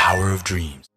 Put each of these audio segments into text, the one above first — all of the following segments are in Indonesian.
power of dreams.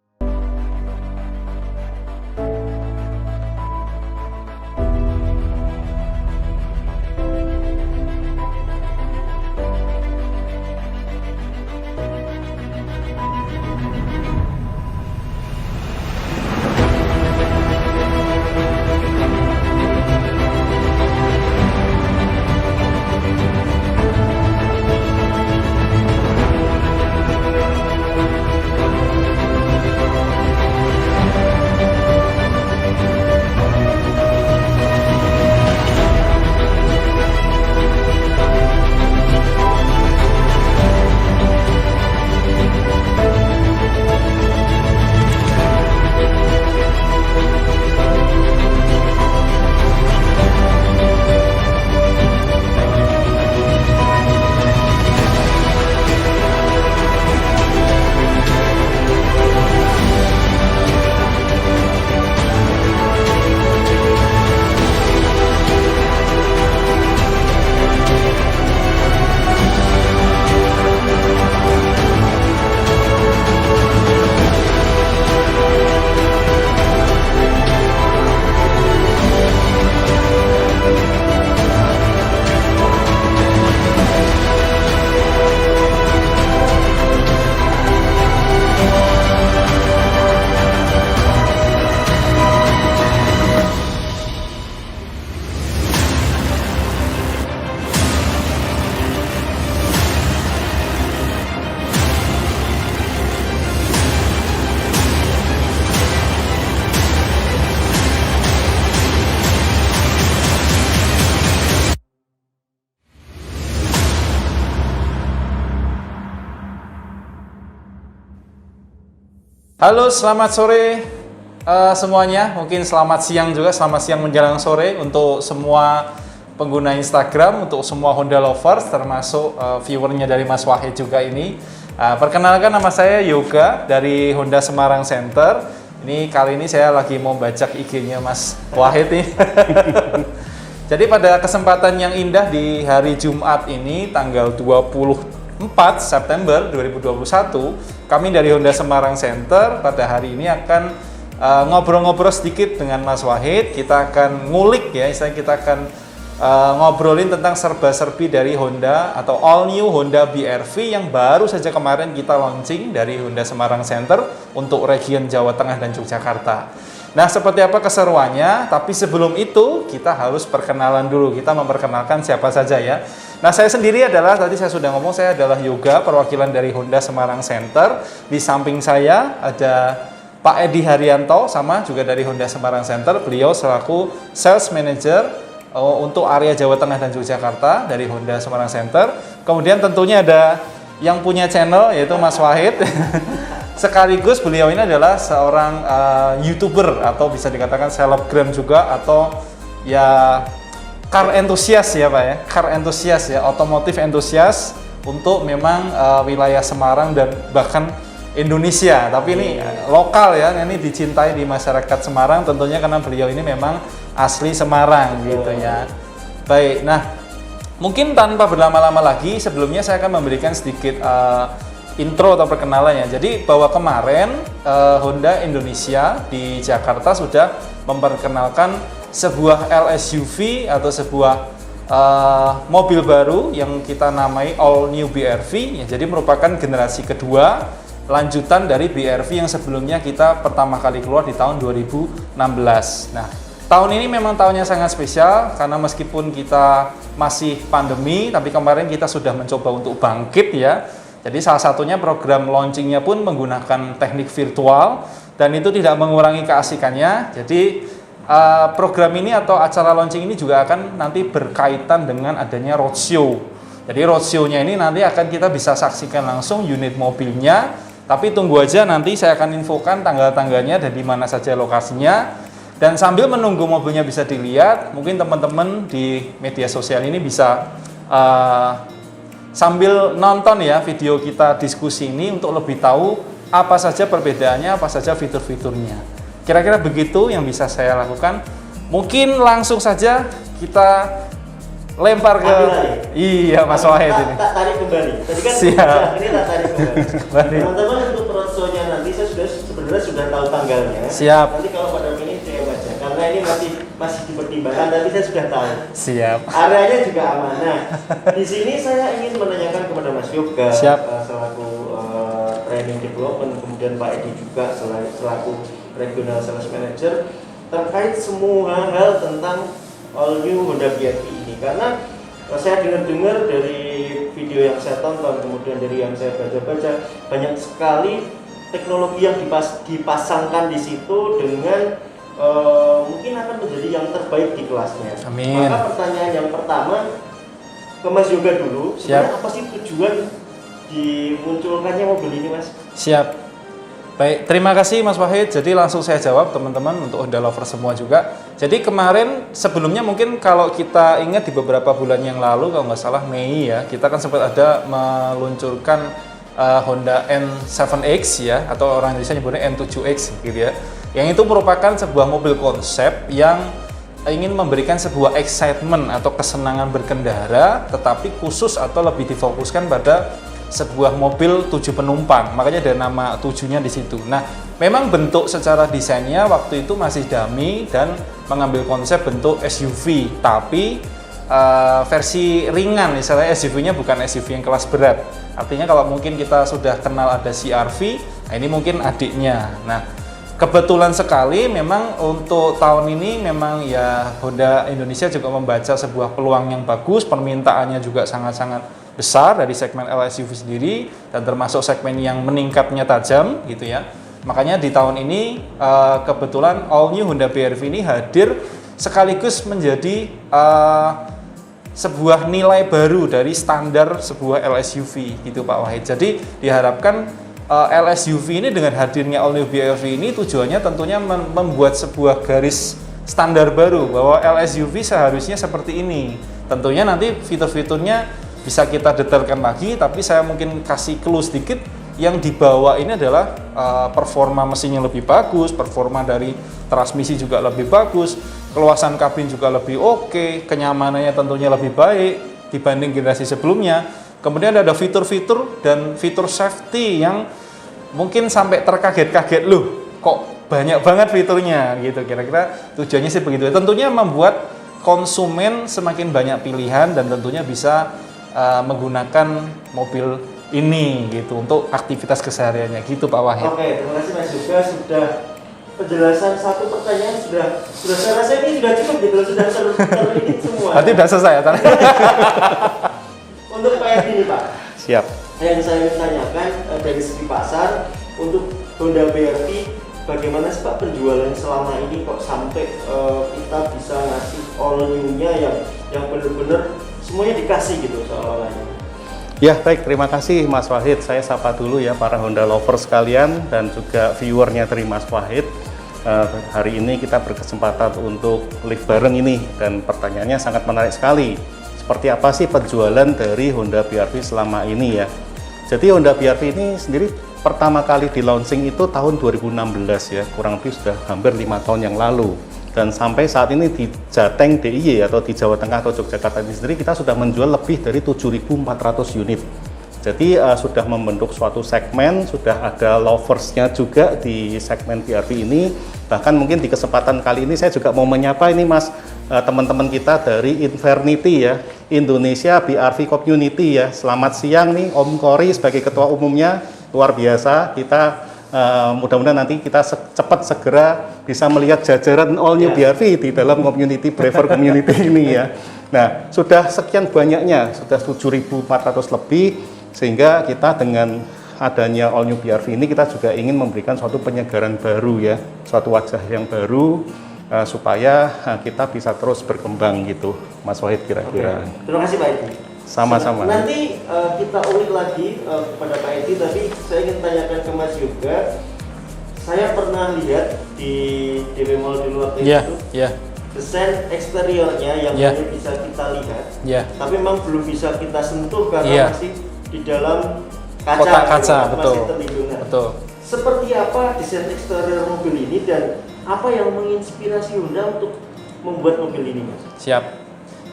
Halo, selamat sore semuanya. Mungkin selamat siang juga, selamat siang menjelang sore untuk semua pengguna Instagram, untuk semua Honda lovers, termasuk viewernya dari Mas Wahid juga ini. Perkenalkan, nama saya Yoga dari Honda Semarang Center. Ini kali ini saya lagi mau bajak IG-nya Mas Wahid nih. Jadi pada kesempatan yang indah di hari Jumat ini, tanggal 24 September 2021, kami dari Honda Semarang Center pada hari ini akan ngobrol-ngobrol sedikit dengan Mas Wahid. Kita akan ngulik ya, kita akan ngobrolin tentang serba-serbi dari Honda atau all new Honda BR-V yang baru saja kemarin kita launching dari Honda Semarang Center untuk region Jawa Tengah dan Yogyakarta. Nah, seperti apa keseruannya? Tapi sebelum itu kita harus perkenalan dulu. Kita memperkenalkan siapa saja ya. Nah, saya sendiri adalah, tadi saya sudah ngomong, saya adalah Yoga, perwakilan dari Honda Semarang Center. Di samping saya ada Pak Edi Haryanto, sama juga dari Honda Semarang Center. Beliau selaku Sales Manager untuk area Jawa Tengah dan Yogyakarta dari Honda Semarang Center. Kemudian tentunya ada yang punya channel, yaitu Mas Wahid. Sekaligus beliau ini adalah seorang YouTuber atau bisa dikatakan selebgram juga, atau ya car enthusiast ya Pak ya, car enthusiast ya, otomotif enthusiast untuk memang wilayah Semarang dan bahkan Indonesia. Tapi ini lokal ya, ini dicintai di masyarakat Semarang tentunya karena beliau ini memang asli Semarang gitu ya. Baik, nah mungkin tanpa berlama-lama lagi, sebelumnya saya akan memberikan sedikit intro atau perkenalannya. Jadi bahwa kemarin Honda Indonesia di Jakarta sudah memperkenalkan sebuah LSUV atau sebuah mobil baru yang kita namai All New BR-V ya. Jadi merupakan generasi kedua lanjutan dari BR-V yang sebelumnya kita pertama kali keluar di tahun 2016. Nah, tahun ini memang tahunnya sangat spesial karena meskipun kita masih pandemi, tapi kemarin kita sudah mencoba untuk bangkit ya. Jadi salah satunya program launchingnya pun menggunakan teknik virtual dan itu tidak mengurangi keasikannya. Jadi program ini atau acara launching ini juga akan nanti berkaitan dengan adanya roadshow. Jadi roadshow-nya ini nanti akan kita bisa saksikan langsung unit mobilnya. Tapi tunggu aja, nanti saya akan infokan tanggal-tanggalnya dan di mana saja lokasinya. Dan sambil menunggu mobilnya bisa dilihat, mungkin teman-teman di media sosial ini bisa sambil nonton ya video kita diskusi ini untuk lebih tahu apa saja perbedaannya, apa saja fitur-fiturnya. Kira-kira begitu yang bisa saya lakukan. Mungkin langsung saja kita lempar ke iya Mas Wahid ini. Tak tarik kembali. Tadi kan siap. ini tak tarik kembali. Teman-teman untuk roadshow-nya nanti sudah tahu tanggalnya. Siap. Nanti kalau pada ini DM aja, karena ini masih dipertimbangkan. Tapi saya sudah tahu. Siap. Areanya juga aman. Nah, di sini saya ingin menanyakan kepada Mas Yoga, selaku training development, kemudian Pak Edi juga selaku regional sales manager, terkait semua hal tentang all new Honda BRV ini. Karena saya dengar dari video yang saya tonton, kemudian dari yang saya baca-baca, banyak sekali teknologi yang dipasangkan di situ dengan mungkin akan menjadi yang terbaik di kelasnya. Amin. Maka pertanyaan yang pertama ke Mas Yoga dulu, sebenarnya apa sih tujuan dimunculkannya mobil ini, Mas? Siap. Baik, terima kasih Mas Wahid. Jadi langsung saya jawab teman-teman untuk Honda Lover semua juga. Jadi kemarin sebelumnya mungkin kalau kita ingat di beberapa bulan yang lalu, kalau nggak salah Mei ya, kita kan sempat ada meluncurkan Honda N7X ya, atau orang Indonesia nyebutnya N7X gitu ya. Yang itu merupakan sebuah mobil konsep yang ingin memberikan sebuah excitement atau kesenangan berkendara, tetapi khusus atau lebih difokuskan pada sebuah mobil 7 penumpang, makanya ada nama 7-nya di situ. Nah, memang bentuk secara desainnya waktu itu masih dummy dan mengambil konsep bentuk SUV, tapi versi ringan, misalnya SUV-nya bukan SUV yang kelas berat. Artinya kalau mungkin kita sudah kenal ada CR-V, nah ini mungkin adiknya. Nah, kebetulan sekali memang untuk tahun ini memang ya Honda Indonesia juga membaca sebuah peluang yang bagus, permintaannya juga sangat-sangat besar dari segmen LSUV sendiri dan termasuk segmen yang meningkatnya tajam gitu ya. Makanya di tahun ini kebetulan all new Honda BRV ini hadir sekaligus menjadi sebuah nilai baru dari standar sebuah LSUV gitu Pak Wahid. Jadi diharapkan LSUV ini dengan hadirnya all new BRV ini tujuannya tentunya membuat sebuah garis standar baru bahwa LSUV seharusnya seperti ini. Tentunya nanti fitur-fiturnya bisa kita detailkan lagi, tapi saya mungkin kasih clue sedikit. Yang dibawa ini adalah performa mesinnya lebih bagus, performa dari transmisi juga lebih bagus, keluasan kabin juga lebih oke, kenyamanannya tentunya lebih baik dibanding generasi sebelumnya. Kemudian ada fitur-fitur dan fitur safety yang mungkin sampai terkaget-kaget, loh kok banyak banget fiturnya gitu. Kira-kira tujuannya sih begitu. Tentunya membuat konsumen semakin banyak pilihan dan tentunya bisa menggunakan mobil ini gitu untuk aktivitas kesehariannya gitu Pak Wahid. Oke, terima kasih Mas Yoga, sudah penjelasan satu pertanyaan sudah saya rasa ini sudah cukup gitu, sudah terlihat semua. Berarti sudah selesai ya? Untuk Pak Edi nih Pak. Siap. Yang saya tanyakan dari segi pasar untuk Honda BRV, bagaimana sih Pak penjualan selama ini kok sampai kita bisa ngasih all new-nya yang benar-benar semuanya dikasih gitu soal-soalnya. Ya baik, terima kasih Mas Wahid. Saya sapa dulu ya para Honda lovers sekalian dan juga viewernya dari Mas Wahid. Hari ini kita berkesempatan untuk live bareng ini dan pertanyaannya sangat menarik sekali. Seperti apa sih penjualan dari Honda BRV selama ini ya? Jadi Honda BRV ini sendiri pertama kali di launching itu tahun 2016 ya, kurang lebih sudah hampir 5 tahun yang lalu. Dan sampai saat ini di Jateng DIY atau di Jawa Tengah atau Yogyakarta ini sendiri kita sudah menjual lebih dari 7.400 unit. Jadi sudah membentuk suatu segmen, sudah ada loversnya juga di segmen BRV ini. Bahkan mungkin di kesempatan kali ini saya juga mau menyapa ini Mas teman-teman kita dari Invernity ya, Indonesia BRV Community ya. Selamat siang nih Om Kori sebagai ketua umumnya, luar biasa. Kita mudah-mudahan nanti kita cepat segera bisa melihat jajaran all new BRV di dalam community driver community ini ya. Nah, sudah sekian banyaknya, sudah 7.400 lebih, sehingga kita dengan adanya all new BRV ini kita juga ingin memberikan suatu penyegaran baru ya, suatu wajah yang baru supaya kita bisa terus berkembang gitu, Mas Wahid kira-kira. Terima kasih Pak Edi. Sama-sama. Nanti kita ulik lagi kepada Pak Edi, tapi saya ingin tanyakan ke Mas Yoga. Saya pernah lihat di DW Mall dulu waktu itu, desain eksteriornya yang hanya bisa kita lihat, tapi memang belum bisa kita sentuh karena masih di dalam kaca, betul. Masih terlindung. Betul. Seperti apa desain eksterior mobil ini dan apa yang menginspirasi Honda untuk membuat mobil ini, Mas? Siap.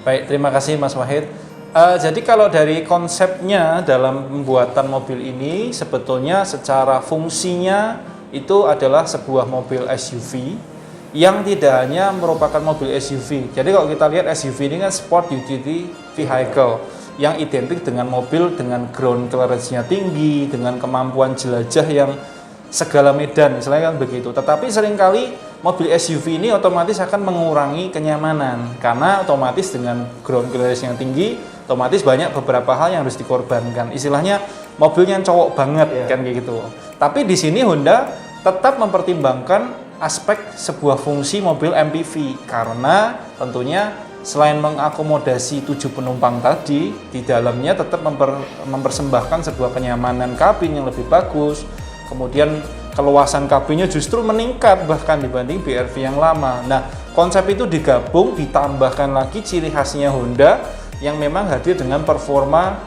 Baik, terima kasih Mas Wahid. Jadi kalau dari konsepnya dalam pembuatan mobil ini sebetulnya secara fungsinya itu adalah sebuah mobil SUV yang tidak hanya merupakan mobil SUV. Jadi kalau kita lihat SUV ini kan sport utility vehicle yang identik dengan mobil dengan ground clearance-nya tinggi, dengan kemampuan jelajah yang segala medan, misalnya kan begitu. Tetapi seringkali mobil SUV ini otomatis akan mengurangi kenyamanan karena otomatis dengan ground clearance yang tinggi, otomatis banyak beberapa hal yang harus dikorbankan. Istilahnya mobilnya cowok banget kan kayak gitu. Tapi di sini Honda tetap mempertimbangkan aspek sebuah fungsi mobil MPV karena tentunya selain mengakomodasi 7 penumpang tadi, di dalamnya tetap mempersembahkan sebuah kenyamanan kabin yang lebih bagus. Kemudian keluasan kabinnya justru meningkat bahkan dibanding BRV yang lama. Nah, konsep itu digabung, ditambahkan lagi ciri khasnya Honda yang memang hadir dengan performa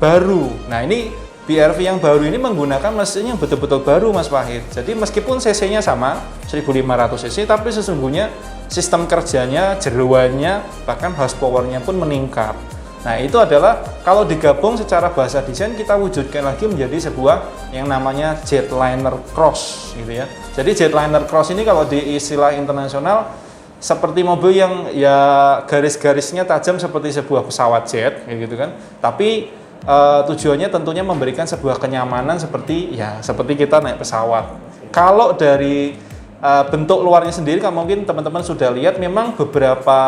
baru. Nah, ini BRV yang baru ini menggunakan mesin yang betul-betul baru, Mas Wahid. Jadi meskipun cc-nya sama 1500 cc, tapi sesungguhnya sistem kerjanya, jeroannya, bahkan horsepower-nya pun meningkat. Nah, itu adalah kalau digabung secara bahasa desain kita wujudkan lagi menjadi sebuah yang namanya Jetliner Cross gitu ya. Jadi Jetliner Cross ini kalau di istilah internasional seperti mobil yang ya garis-garisnya tajam seperti sebuah pesawat jet kayak gitu kan. Tapi tujuannya tentunya memberikan sebuah kenyamanan seperti kita naik pesawat. Kalau dari bentuk luarnya sendiri, kalau mungkin teman-teman sudah lihat, memang beberapa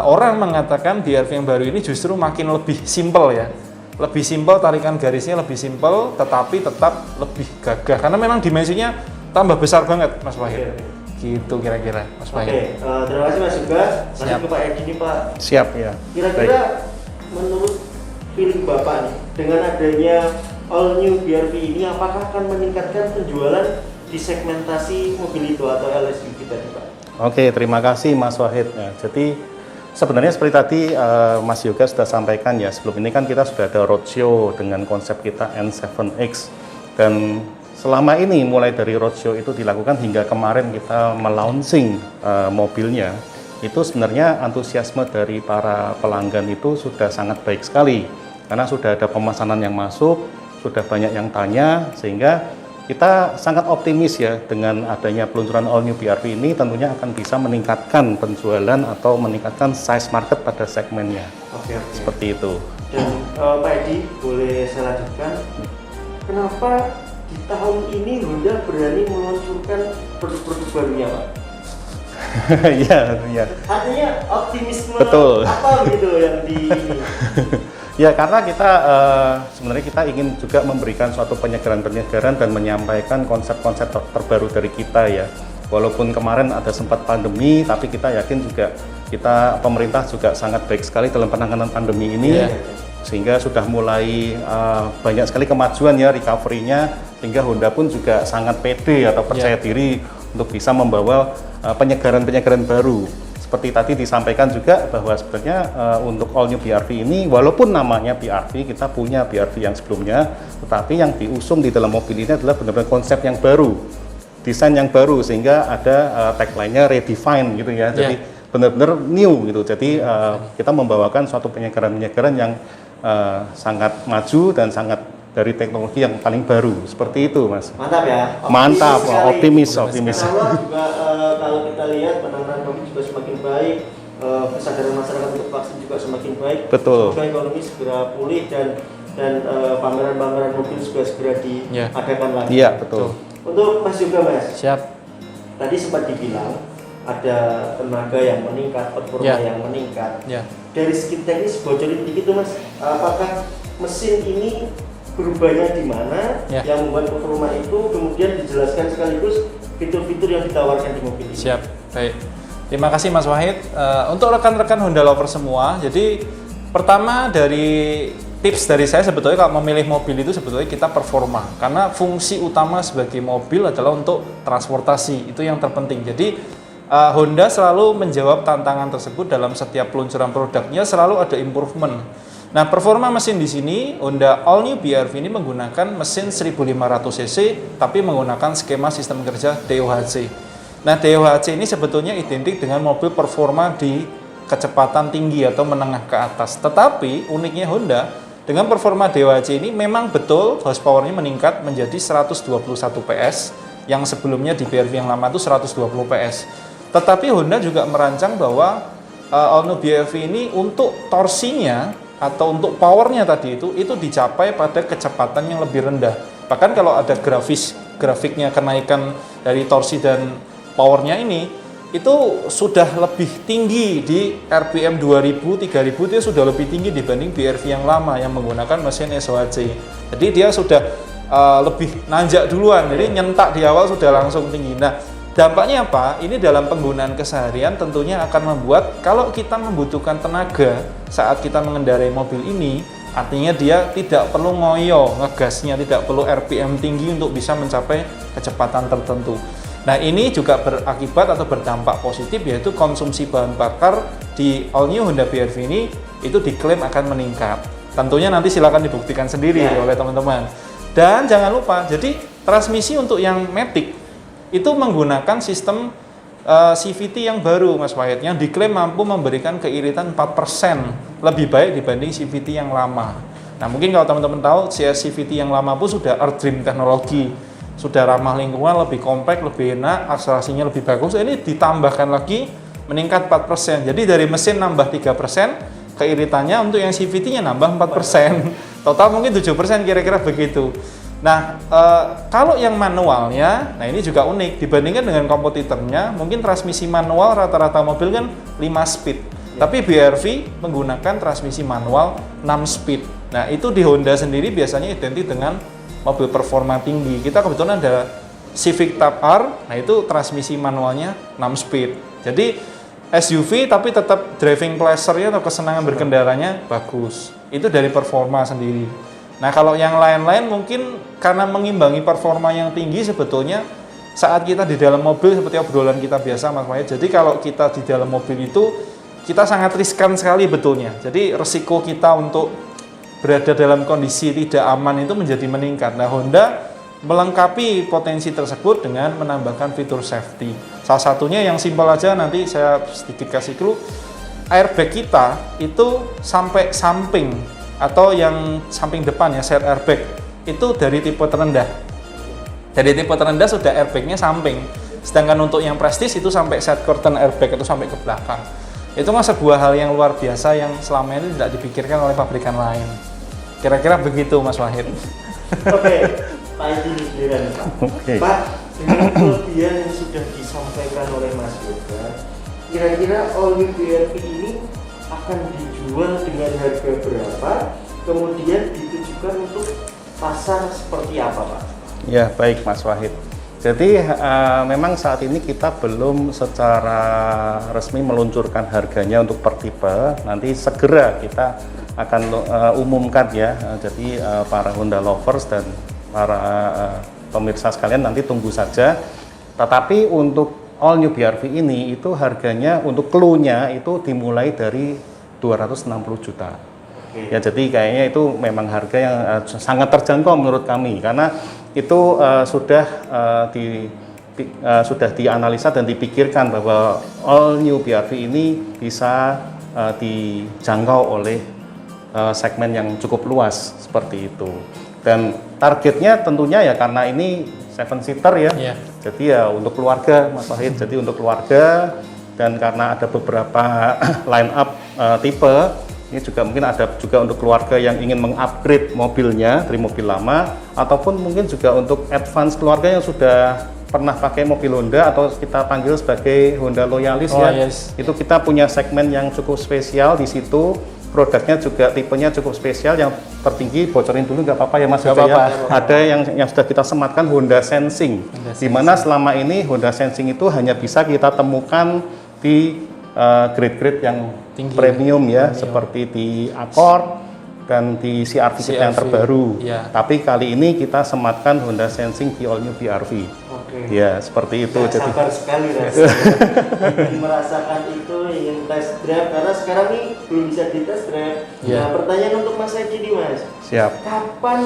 orang mengatakan BRV yang baru ini justru makin lebih simpel ya. Lebih simpel, tarikan garisnya lebih simpel, tetapi tetap lebih gagah. Karena memang dimensinya tambah besar banget, Mas Wahid. Gitu kira-kira, Mas Wahid. Terima kasih Mas Yoga. Masuk ke Pak Edi nih Pak. Siap ya. Kira-kira menurut feeling Bapak nih, dengan adanya all new BRV ini, apakah akan meningkatkan penjualan di segmentasi mobil itu atau LSUV tadi Pak? Oke, terima kasih Mas Wahid. Nah, jadi sebenarnya seperti tadi Mas Yoga sudah sampaikan ya, sebelum ini kan kita sudah ada roadshow dengan konsep kita N7X, dan selama ini mulai dari roadshow itu dilakukan hingga kemarin kita melaunching mobilnya, itu sebenarnya antusiasme dari para pelanggan itu sudah sangat baik sekali karena sudah ada pemesanan yang masuk, sudah banyak yang tanya, sehingga kita sangat optimis ya dengan adanya peluncuran all new BRV ini tentunya akan bisa meningkatkan penjualan atau meningkatkan size market pada segmennya. Oke. Seperti itu. Dan Pak Edi, boleh saya lanjutkan? Kenapa di tahun ini Honda berani meluncurkan produk-produk barunya Pak? Iya. Artinya optimisme Betul. apa gitu yang di Ya, karena kita sebenarnya kita ingin juga memberikan suatu penyegaran-penyegaran dan menyampaikan konsep-konsep terbaru dari kita ya. Walaupun kemarin ada sempat pandemi, tapi kita yakin juga pemerintah juga sangat baik sekali dalam penanganan pandemi ini, sehingga sudah mulai banyak sekali kemajuan ya recovery-nya, sehingga Honda pun juga sangat pede atau percaya diri untuk bisa membawa penyegaran-penyegaran baru. Seperti tadi disampaikan juga bahwa sebenarnya untuk all new BRV ini, walaupun namanya BRV, kita punya BRV yang sebelumnya, tetapi yang diusung di dalam mobil ini adalah benar-benar konsep yang baru, desain yang baru, sehingga ada tagline-nya redefine gitu ya. Jadi benar-benar new gitu. Jadi kita membawakan suatu penyegaran-penyegaran yang sangat maju dan sangat dari teknologi yang paling baru, seperti itu Mas. Mantap ya. Mantap, optimis. Insya juga kalau kita lihat penanganan COVID juga semakin baik, kesadaran masyarakat untuk vaksin juga semakin baik. Betul. Semoga ekonomi segera pulih dan pameran-pameran mobil juga segera diadakan lagi. Iya, betul. Untuk Mas juga Mas. Siap. Tadi sempat dibilang ada tenaga yang meningkat, performa yang meningkat. Dari segi teknis bocorin dikit tuh Mas, apakah mesin ini berubahnya di mana yang membuat performa itu, kemudian dijelaskan sekaligus fitur-fitur yang ditawarkan di mobil ini. Siap, baik. Terima kasih Mas Wahid. Untuk rekan-rekan Honda lover semua, jadi pertama dari tips dari saya sebetulnya kalau memilih mobil itu sebetulnya kita performa, karena fungsi utama sebagai mobil adalah untuk transportasi, itu yang terpenting. Jadi Honda selalu menjawab tantangan tersebut dalam setiap peluncuran produknya, selalu ada improvement. Nah, performa mesin di sini Honda All New BRV ini menggunakan mesin 1500 cc tapi menggunakan skema sistem kerja DOHC. Nah, DOHC ini sebetulnya identik dengan mobil performa di kecepatan tinggi atau menengah ke atas. Tetapi uniknya Honda, Dengan performa DOHC ini memang betul horsepower-nya meningkat menjadi 121 PS, yang sebelumnya di BR-V yang lama itu 120 PS. Tetapi Honda juga merancang bahwa all new BR-V ini untuk torsinya atau untuk powernya tadi itu dicapai pada kecepatan yang lebih rendah. Bahkan kalau ada grafiknya kenaikan dari torsi dan powernya ini, itu sudah lebih tinggi di RPM 2000, 3000 itu sudah lebih tinggi dibanding BR-V yang lama yang menggunakan mesin SOHC. Jadi dia sudah lebih nanjak duluan, jadi nyentak di awal sudah langsung tinggi. Nah, dampaknya apa? Ini dalam penggunaan keseharian tentunya akan membuat kalau kita membutuhkan tenaga saat kita mengendarai mobil ini, artinya dia tidak perlu ngoyo ngegasnya, tidak perlu RPM tinggi untuk bisa mencapai kecepatan tertentu. Nah, ini juga berakibat atau berdampak positif, yaitu konsumsi bahan bakar di all new Honda BR-V ini itu diklaim akan meningkat. Tentunya nanti silakan dibuktikan sendiri oleh teman-teman. Dan jangan lupa, jadi transmisi untuk yang Matic itu menggunakan sistem CVT yang baru, Mas Wahid, yang diklaim mampu memberikan keiritan 4% lebih baik dibanding CVT yang lama. Nah, mungkin kalau teman-teman tahu, CVT yang lama pun sudah Earth Dream teknologi, sudah ramah lingkungan, lebih kompak, lebih enak, akselerasinya lebih bagus. Ini ditambahkan lagi meningkat 4%. Jadi dari mesin nambah 3%, keiritannya untuk yang CVT-nya nambah 4%. Total mungkin 7% kira-kira begitu. Nah, kalau yang manualnya, nah ini juga unik dibandingkan dengan kompetitornya. Mungkin transmisi manual rata-rata mobil kan 5 speed. Tapi BR-V menggunakan transmisi manual 6 speed. Nah, itu di Honda sendiri biasanya identik dengan mobil performa tinggi. Kita kebetulan ada Civic Type R, nah itu transmisi manualnya 6 speed. Jadi SUV tapi tetap driving pleasure-nya atau kesenangan berkendaranya bagus. Itu dari performa sendiri. Nah, kalau yang lain-lain mungkin karena mengimbangi performa yang tinggi sebetulnya saat kita di dalam mobil seperti obrolan kita biasa, Mas Wahid. Jadi kalau kita di dalam mobil itu kita sangat riskan sekali betulnya. Jadi resiko kita untuk berada dalam kondisi tidak aman itu menjadi meningkat. Nah, Honda melengkapi potensi tersebut dengan menambahkan fitur safety. Salah satunya yang simpel aja, nanti saya sedikit kasih clue. Airbag kita itu sampai samping atau yang samping depan ya, side airbag itu dari tipe terendah. Dari tipe terendah sudah airbagnya samping. Sedangkan untuk yang prestige itu sampai side curtain airbag itu sampai ke belakang. Itu kan sebuah hal yang luar biasa yang selama ini tidak dipikirkan oleh pabrikan lain. Kira-kira begitu, Mas Wahid. Oke, Pak Edi giliran Pak. Pak, dengan kelebihan yang sudah disampaikan oleh Mas Yoga, kira-kira all new BR-V ini akan dijual dengan harga berapa? Kemudian ditujukan untuk pasar seperti apa, Pak? Ya, baik Mas Wahid. Jadi memang saat ini kita belum secara resmi meluncurkan harganya untuk per tipe. Nanti segera kita akan umumkan ya. Jadi para Honda lovers dan para pemirsa sekalian nanti tunggu saja. Tetapi untuk all new BR-V ini itu harganya untuk clue-nya itu dimulai dari 260 juta. Ya, jadi kayaknya itu memang harga yang sangat terjangkau menurut kami karena itu sudah dianalisa dan dipikirkan bahwa all new BR-V ini bisa dijangkau oleh segmen yang cukup luas seperti itu. Dan targetnya tentunya ya karena ini 7-seater ya. Yeah. Jadi ya untuk keluarga, Mas Wahid. Jadi untuk keluarga dan karena ada beberapa line up tipe. Ini juga mungkin ada juga untuk keluarga yang ingin mengupgrade mobilnya dari mobil lama ataupun mungkin juga untuk advance keluarga yang sudah pernah pakai mobil Honda atau kita panggil sebagai Honda loyalis ya. Yes. Itu kita punya segmen yang cukup spesial di situ. Produknya juga tipenya cukup spesial yang tertinggi, bocorin dulu nggak apa-apa ya Mas Yoga ya. Ada yang sudah kita sematkan Honda Sensing. Di mana selama ini Honda Sensing itu hanya bisa kita temukan di grade-grade yang tinggi, premium ya, seperti di Accord dan di CR-V yang terbaru. Ya. Tapi kali ini kita sematkan Honda Sensing di all new BR-V. Oke. Ya, seperti itu. Jadi sabar sekali rasanya. Ingin merasakan itu, ingin test drive karena sekarang ini belum bisa di test drive. Ya. Nah, pertanyaan untuk Mas Edi nih, Mas. Siap. Kapan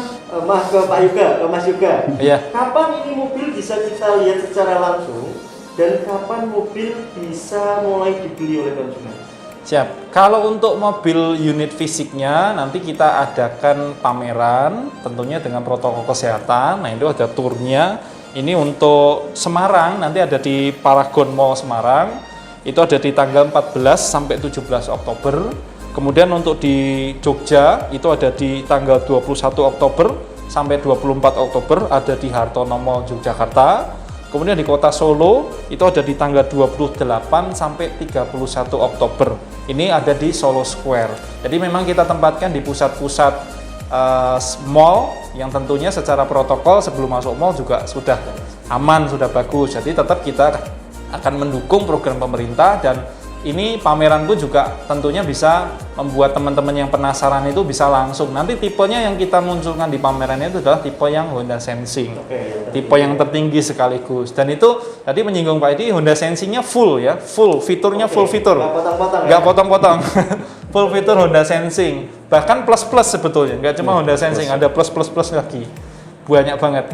Mas Yoga? Ya. Kapan ini mobil bisa kita lihat secara langsung? Dan kapan mobil bisa mulai dibeli oleh konsumen? Siap. Kalau untuk mobil unit fisiknya nanti kita adakan pameran tentunya dengan protokol kesehatan. Nah, itu ada turnya. Ini untuk Semarang nanti ada di Paragon Mall Semarang. Itu ada di tanggal 14 sampai 17 Oktober. Kemudian untuk di Jogja itu ada di tanggal 21 Oktober sampai 24 Oktober ada di Hartono Mall Yogyakarta. Kemudian di kota Solo itu ada di tanggal 28 sampai 31 Oktober. Ini ada di Solo Square. Jadi memang kita tempatkan di pusat-pusat mall yang tentunya secara protokol sebelum masuk mall juga sudah aman, sudah bagus. Jadi tetap kita akan mendukung program pemerintah dan ini pameranku juga tentunya bisa membuat teman-teman yang penasaran itu bisa langsung. Nanti tipenya yang kita munculkan di pamerannya itu adalah tipe yang Honda Sensing. Tipe yang tertinggi sekaligus. Dan itu tadi menyinggung Pak Edi, Honda Sensingnya full ya, full fiturnya full fitur. Nggak potong-potong Nggak potong-potong. Full fitur Honda Sensing. Bahkan plus-plus sebetulnya, nggak cuma Honda Sensing, ada plus-plus-plus lagi. Banyak banget.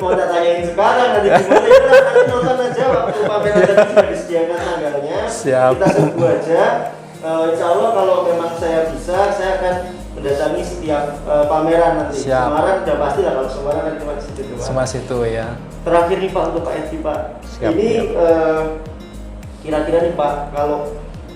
Mau tak tanyain sekarang nanti gimana kita nanti nonton aja waktu pameran tadi sudah disediakan tanggalnya. Siap. Kita tunggu aja. Insya Allah kalau memang saya bisa, saya akan mendatangi setiap pameran nanti. Siap. Semarang udah pasti lah, kalau Semarang kan cuma di situ doang. Semua situ ya. Terakhir nih Pak untuk Pak Edi Pak. Siap, Ini siap. kira-kira nih Pak,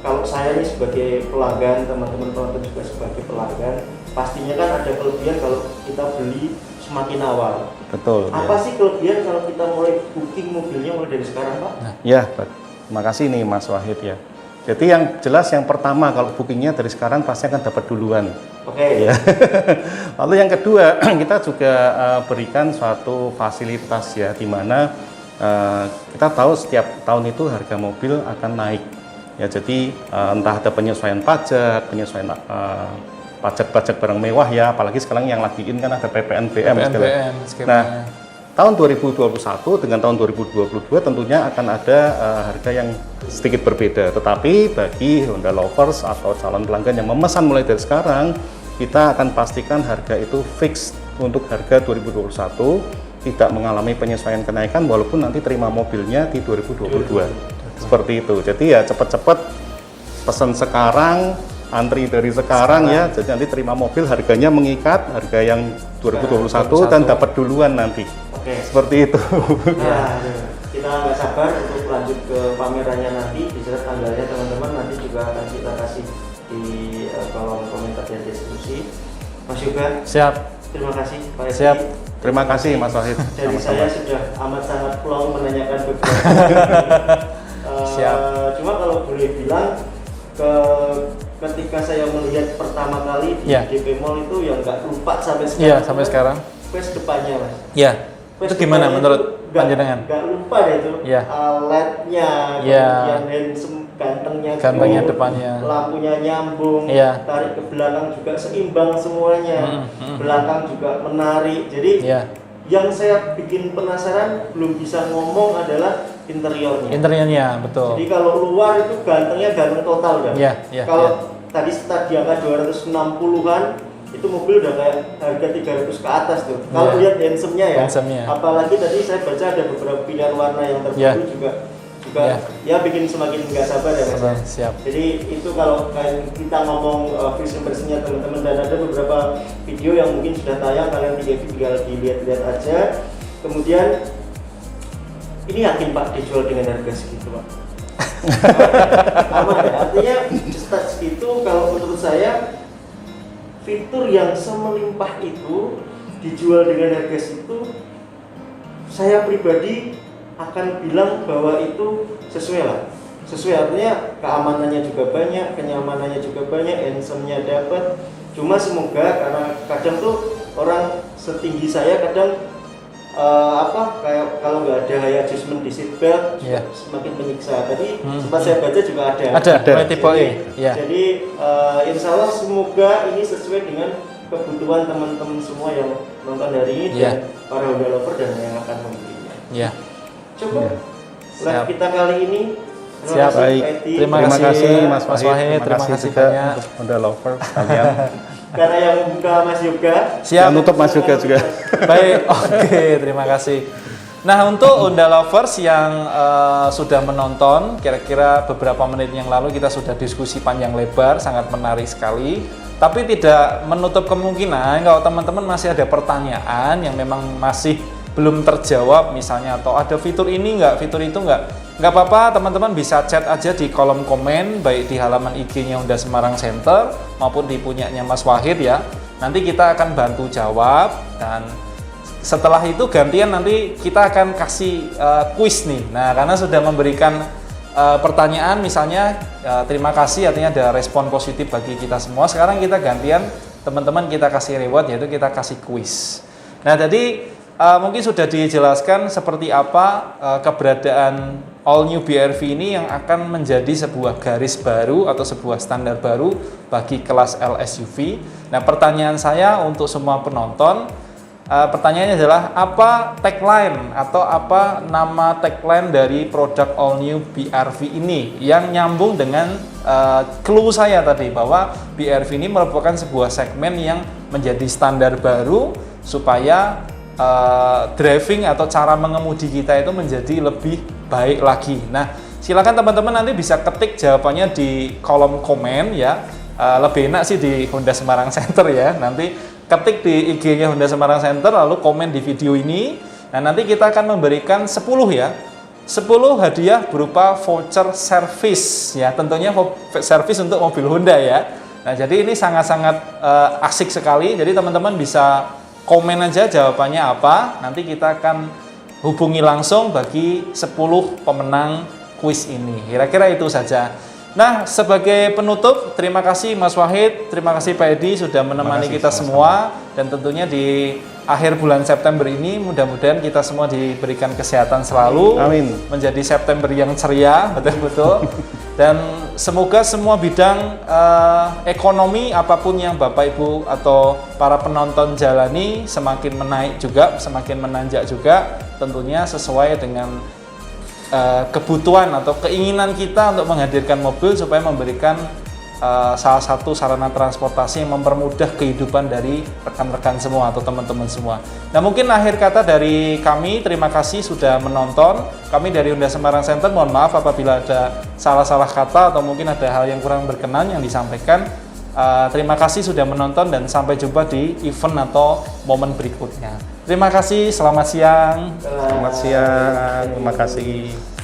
kalau saya nih sebagai pelanggan, teman-teman penonton juga sebagai pelanggan, pastinya kan ada kelebihan kalau kita beli semakin awal. Betul. Apa sih kelebihan kalau kita mulai booking mobilnya mulai dari sekarang Pak? Ya, terima kasih nih Mas Wahid ya. Jadi yang jelas yang pertama kalau bookingnya dari sekarang pasti akan dapat duluan. Oke. Ya. Lalu yang kedua kita juga berikan suatu fasilitas ya, di mana kita tahu setiap tahun itu harga mobil akan naik. Ya, jadi entah ada penyesuaian pajak, penyesuaian pajak-pajak barang mewah ya, apalagi sekarang yang lagi in kan ada PPNBM. Nah, tahun 2021 dengan tahun 2022 tentunya akan ada harga yang sedikit berbeda. Tetapi bagi Honda lovers atau calon pelanggan yang memesan mulai dari sekarang, kita akan pastikan harga itu fix untuk harga 2021, tidak mengalami penyesuaian kenaikan walaupun nanti terima mobilnya di 2022. Seperti itu. Jadi ya cepat-cepat pesan sekarang, antri dari sekarang ya, jadi nanti terima mobil harganya mengikat harga yang 2021 dan dapat duluan nanti. Oke. Seperti itu. Ya, kita nggak sabar untuk lanjut ke pamerannya nanti. Dicatat tanggalnya teman-teman, nanti juga akan kita kasih di kolom komentar dan diskusi. Mas Yoga, Siap. terima kasih Pak Edi. Siap. Terima kasih Mas Wahid. Dari Sama-sama. saya sudah amat sangat plong menanyakan beberapa. Siap. Cuma kalau boleh bilang ketika saya melihat pertama kali di Ya. DP Mall itu yang nggak lupa sampai sekarang. Iya, sampai sekarang. Face depannya Mas. Ya. Face Itu gimana depannya menurut itu panjenengan? Nggak lupa deh itu. Ya. Alatnya, Ya. kemudian handsome, gantengnya, Gantengnya gitu, depannya. lampunya nyambung, Ya. tarik ke belakang juga seimbang semuanya, belakang juga menarik. Jadi Ya. yang saya bikin penasaran belum bisa ngomong adalah interiornya. Interiornya betul. Jadi kalau luar itu gantengnya ganteng total kan. Iya, iya, Kalau tadi start di angka 260-an itu mobil udah kayak harga 300 ke atas tuh. Kalau Iya. lihat handsome-nya ya. Handsome-nya. Apalagi tadi saya baca ada beberapa pilihan warna yang terbaru Iya. juga Iya. ya bikin semakin nggak sabar ya Mas. Siap. Jadi itu kalau kayak kita ngomong first impression-nya teman-teman, dan ada beberapa video yang mungkin sudah tayang, kalian tinggal dilihat-lihat aja. Kemudian ini yakin Pak dijual dengan harga segitu Pak? Aman ya? Artinya start segitu kalau menurut saya fitur yang semelimpah itu dijual dengan harga segitu, saya pribadi akan bilang bahwa itu sesuai lah. Sesuai artinya keamanannya juga banyak, kenyamanannya juga banyak, handsome-nya dapat. Cuma semoga, karena kadang tuh orang setinggi saya kadang kayak kalau nggak ada high adjustment di seat belt Iya. semakin menyiksa. Tadi sempat saya baca juga ada. Ada. Tipe E. Ya. Jadi insya Allah semoga ini sesuai dengan kebutuhan teman-teman semua yang nonton hari ini Iya. dan para Honda lover dan yang akan membelinya. Ya. Coba Iya. live Siap. kita kali ini. Terima Siap. kasih, Baik. Pak Edi. Terima Terima kasih, kasih Mas Mas Wahid. Wahid. Terima kasih juga banyak. untuk Honda lovers kalian. Karena yang membuka Mas Yoga. Siap. Yang nutup Mas juga. Baik. Oke. Terima kasih. Nah, untuk Honda Lovers yang sudah menonton, kira-kira beberapa menit yang lalu kita sudah diskusi panjang lebar, sangat menarik sekali. Tapi tidak menutup kemungkinan kalau teman-teman masih ada pertanyaan yang memang masih belum terjawab misalnya, atau ada fitur ini nggak, fitur itu nggak apa-apa, teman-teman bisa chat aja di kolom komen, baik di halaman IG-nya Honda Semarang Center maupun di punyanya Mas Wahid ya. Nanti kita akan bantu jawab, dan setelah itu gantian nanti kita akan kasih kuis nih. Nah, karena sudah memberikan pertanyaan misalnya, terima kasih, artinya ada respon positif bagi kita semua. Sekarang kita gantian, teman-teman kita kasih reward, yaitu kita kasih kuis. Nah, jadi mungkin sudah dijelaskan seperti apa keberadaan All New BR-V ini yang akan menjadi sebuah garis baru atau sebuah standar baru bagi kelas L SUV. Nah, pertanyaan saya untuk semua penonton, pertanyaannya adalah apa tagline atau apa nama tagline dari produk All New BR-V ini yang nyambung dengan clue saya tadi, bahwa BR-V ini merupakan sebuah segmen yang menjadi standar baru supaya driving atau cara mengemudi kita itu menjadi lebih baik lagi. Nah, silakan teman-teman nanti bisa ketik jawabannya di kolom komen ya. Lebih enak sih di Honda Semarang Center ya. Nanti ketik di IG-nya Honda Semarang Center lalu komen di video ini. Nah, nanti kita akan memberikan 10 ya. 10 hadiah berupa voucher service ya. Tentunya service untuk mobil Honda ya. Nah, jadi ini sangat-sangat asik sekali. Jadi teman-teman bisa komen aja jawabannya apa, nanti kita akan hubungi langsung bagi 10 pemenang kuis ini. Kira-kira itu saja. Nah, sebagai penutup, terima kasih Mas Wahid, terima kasih Pak Edi sudah menemani kita semua, dan tentunya di akhir bulan September ini mudah-mudahan kita semua diberikan kesehatan selalu. Amin. Menjadi September yang ceria, betul-betul. Dan semoga semua bidang ekonomi apapun yang Bapak Ibu atau para penonton jalani semakin menaik juga, semakin menanjak juga, tentunya sesuai dengan kebutuhan atau keinginan kita untuk menghadirkan mobil supaya memberikan salah satu sarana transportasi yang mempermudah kehidupan dari rekan-rekan semua atau teman-teman semua. Nah, mungkin akhir kata dari kami, terima kasih sudah menonton. Kami dari Honda Semarang Center mohon maaf apabila ada salah-salah kata atau mungkin ada hal yang kurang berkenan yang disampaikan. Terima kasih sudah menonton dan sampai jumpa di event atau momen berikutnya. Terima kasih, selamat siang. Selamat siang, terima kasih.